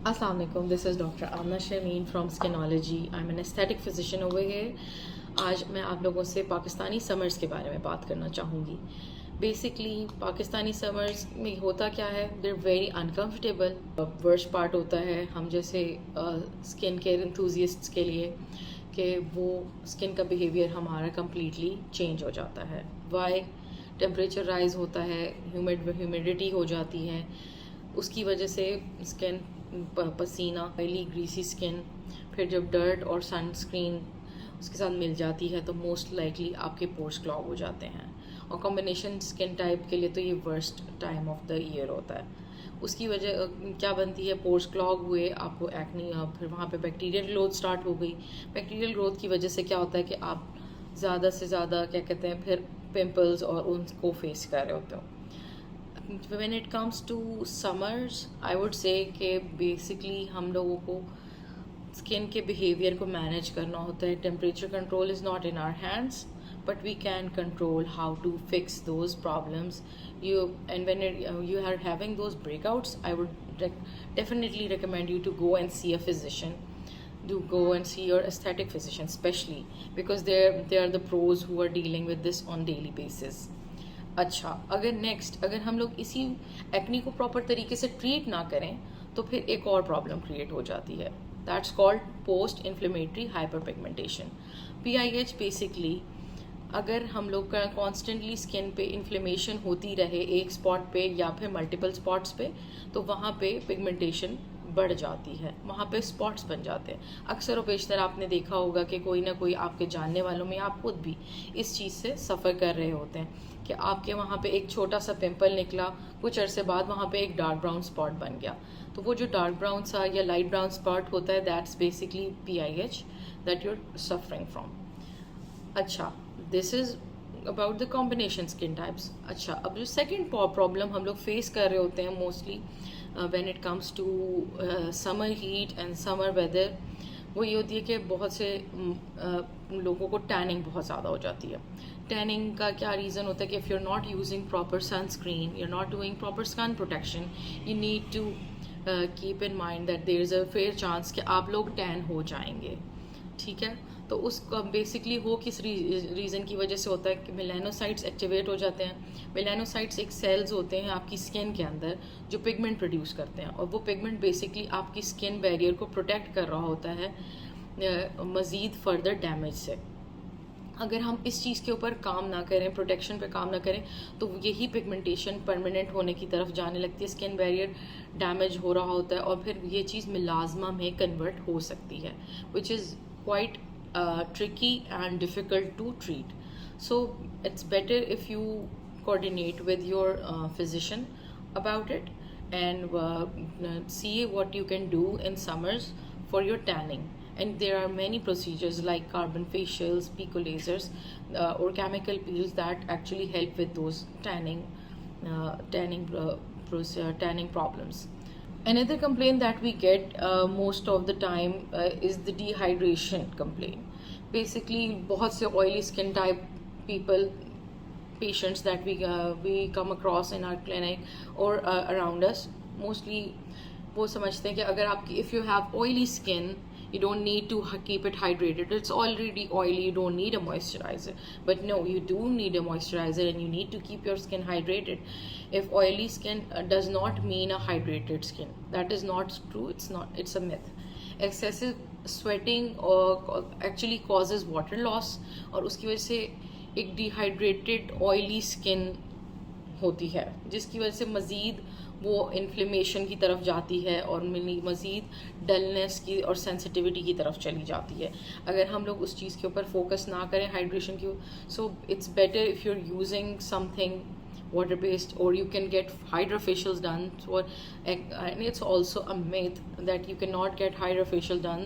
Assalamu alaikum, this is Dr. Amna Shameen from Skinology. I'm an aesthetic physician over here. आज मैं आप लोगों से पाकिस्तानी समर्स के बारे में बात करना चाहूँगी. बेसिकली पाकिस्तानी समर्स में होता क्या है, they're very uncomfortable. Worst part होता है हम जैसे स्किन केयर इंथुजियस्ट्स के लिए कि वो स्किन का बिहेवियर हमारा कम्प्लीटली चेंज हो जाता है. वाई? टेम्परेचर राइज होता है, ह्यूमिडिटी हो जाती है, उसकी वजह से स्किन पसीना, ऑयली ग्रीसी स्किन, फिर जब डर्ट और सनस्क्रीन उसके साथ मिल जाती है तो मोस्ट लाइकली आपके पोर्स क्लॉग हो जाते हैं. और कॉम्बिनेशन स्किन टाइप के लिए तो ये worst time of the year होता है. उसकी वजह क्या बनती है, पोर्स क्लॉग हुए, आपको एक्नी, फिर वहाँ पे बैक्टीरियल ग्रोथ स्टार्ट हो गई. बैक्टीरियल ग्रोथ की वजह से क्या होता है कि आप ज़्यादा से ज़्यादा क्या कहते हैं फिर पिंपल्स और उनको फेस कर रहे होते हो. When it comes to summers, I would say कि basically हम लोगों को स्किन के बिहेवियर को मैनेज करना होता है. Temperature control is not in our hands, but we can control how to fix those problems. And when you are having those breakouts, I would definitely recommend you to go and see a physician. Do go and see your aesthetic physician, especially because they are the pros who are dealing with this on daily basis. अच्छा, अगर हम लोग इसी acne को proper तरीके से treat ना करें तो फिर एक और प्रॉब्लम क्रिएट हो जाती है. That's called post inflammatory hyperpigmentation, PIH. Basically अगर हम लोग का कॉन्स्टेंटली स्किन पे इन्फ्लेमेशन होती रहे एक स्पॉट पे या फिर मल्टीपल स्पॉट्स पे, तो वहाँ पे पिगमेंटेशन बढ़ जाती है, वहाँ पे स्पॉट्स बन जाते हैं. अक्सर और बेशतर आपने देखा होगा कि कोई ना कोई आपके जानने वालों में, आप खुद भी इस चीज़ से सफ़र कर रहे होते हैं कि आपके वहाँ पे एक छोटा सा पिंपल निकला, कुछ अरसे बाद वहाँ पे एक डार्क ब्राउन स्पॉट बन गया. तो वो जो डार्क ब्राउन सा या लाइट ब्राउन स्पॉट होता है, that's basically PIH that you are suffering from. अच्छा, this is about the combination skin types. अच्छा, अब जो सेकेंड प्रॉब्लम हम लोग फेस कर रहे होते हैं mostly when it comes to summer heat and summer weather, वो ये होती है कि बहुत से लोगों को टैनिंग बहुत ज़्यादा हो जाती है. टैनिंग का क्या रीज़न होता है कि if you are not using proper sunscreen, you are not doing proper sun protection, you need to keep in mind that there is a fair chance कि आप लोग टैन हो जाएंगे. ठीक है, तो उसका बेसिकली वो किस रीज़न की वजह से होता है कि मेलानोसाइट्स एक्टिवेट हो जाते हैं. मेलानोसाइट्स एक सेल्स होते हैं आपकी स्किन के अंदर जो पिगमेंट प्रोड्यूस करते हैं, और वो पिगमेंट बेसिकली आपकी स्किन बैरियर को प्रोटेक्ट कर रहा होता है मज़ीद फर्दर डैमेज से. अगर हम इस चीज़ के ऊपर काम ना करें, प्रोटेक्शन पे काम ना करें, तो यही पिगमेंटेशन परमानेंट होने की तरफ जाने लगती है, स्किन बैरियर डैमेज हो रहा होता है और फिर ये चीज़ मिलाजमा में कन्वर्ट हो सकती है, which is quite tricky and difficult to treat. So it's better if you coordinate with your physician about it and see what you can do in summers for your tanning. And there are many procedures like carbon facials, pico lasers, or chemical peels that actually help with those tanning problems. Another complaint that we get most of the time is the dehydration complaint. Basically, बहुत से oily skin type patients that we come across in our clinic or around us, mostly वो समझते हैं कि अगर आपकी if you have oily skin, you don't need to keep it hydrated. It's already oily, you don't need a moisturizer. But no, you do need a moisturizer and you need to keep your skin hydrated. If oily skin does not mean a hydrated skin, that is not true. It's a myth. Excessive sweating actually causes water loss, और उसकी वजह से एक dehydrated oily skin होती है, जिसकी वजह से मज़ीद वो इन्फ्लेमेशन की तरफ जाती है और मज़ीद डलनेस की और सेंसिटिविटी की तरफ चली जाती है. अगर हम लोग उस चीज़ के ऊपर फोकस ना करें हाइड्रेशन की, so it's better if you are using something water based, or you can get hydrofacials done. And it's also a myth that you cannot get hydrofacial done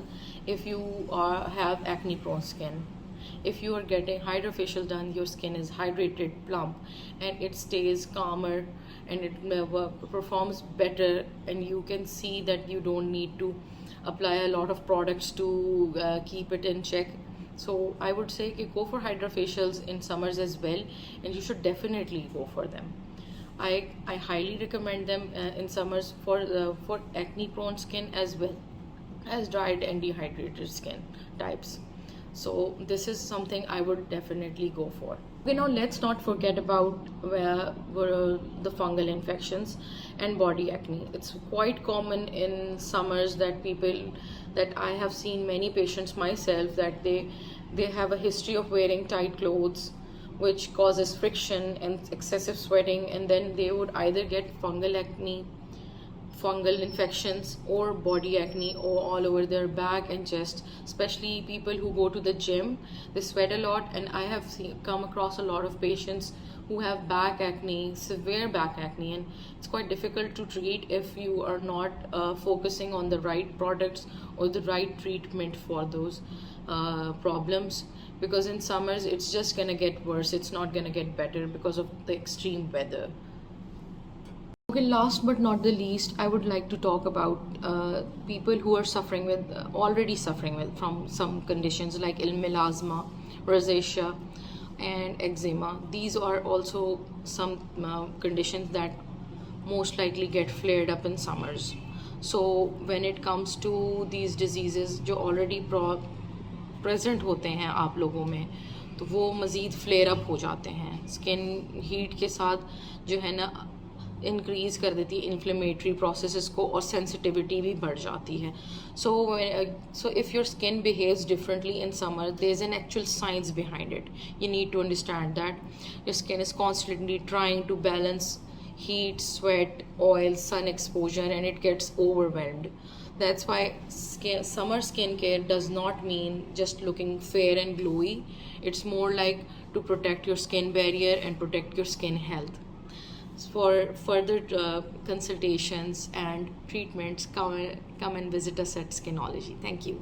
if you have acne prone skin. If you are getting hydrofacial done, your skin is hydrated, plump, and it stays calmer and it performs better, and you can see that you don't need to apply a lot of products to keep it in check. So I would say go for hydrofacials in summers as well, and you should definitely go for them. I highly recommend them in summers for acne prone skin as well as dried and dehydrated skin types. So this is something I would definitely go for. Okay, now let's not forget about the fungal infections and body acne. It's quite common in summers that I have seen many patients myself that they have a history of wearing tight clothes, which causes friction and excessive sweating, and then they would either get fungal infections or body acne all over their back and chest. Especially people who go to the gym, they sweat a lot, and I have come across a lot of patients who have back acne, severe back acne, and it's quite difficult to treat if you are not focusing on the right products or the right treatment for those problems, because in summers it's just gonna get worse, it's not gonna get better because of the extreme weather. Okay, last but not the least, I would like to talk about people who are already suffering with from some conditions like melasma, rosacea, and eczema. These are also some conditions that most likely get flared up in summers. So when it comes to these diseases जो already present होते हैं आप लोगों में, तो वो मज़ीद flare up हो जाते हैं. स्किन हीट के साथ जो है ना इंक्रीज़ कर देती है इन्फ्लेमेटरी प्रोसेसेस को, और सेंसिटिविटी भी बढ़ जाती है. So if your skin behaves differently in summer, there's an actual science behind it. You need to understand that your skin is constantly trying to balance heat, sweat, oil, sun exposure, and it gets overwhelmed. That's why summer skincare does not mean just looking fair and glowy. It's more like to protect your skin barrier and protect your skin health. For further consultations and treatments, come and visit us at Skinology. Thank you.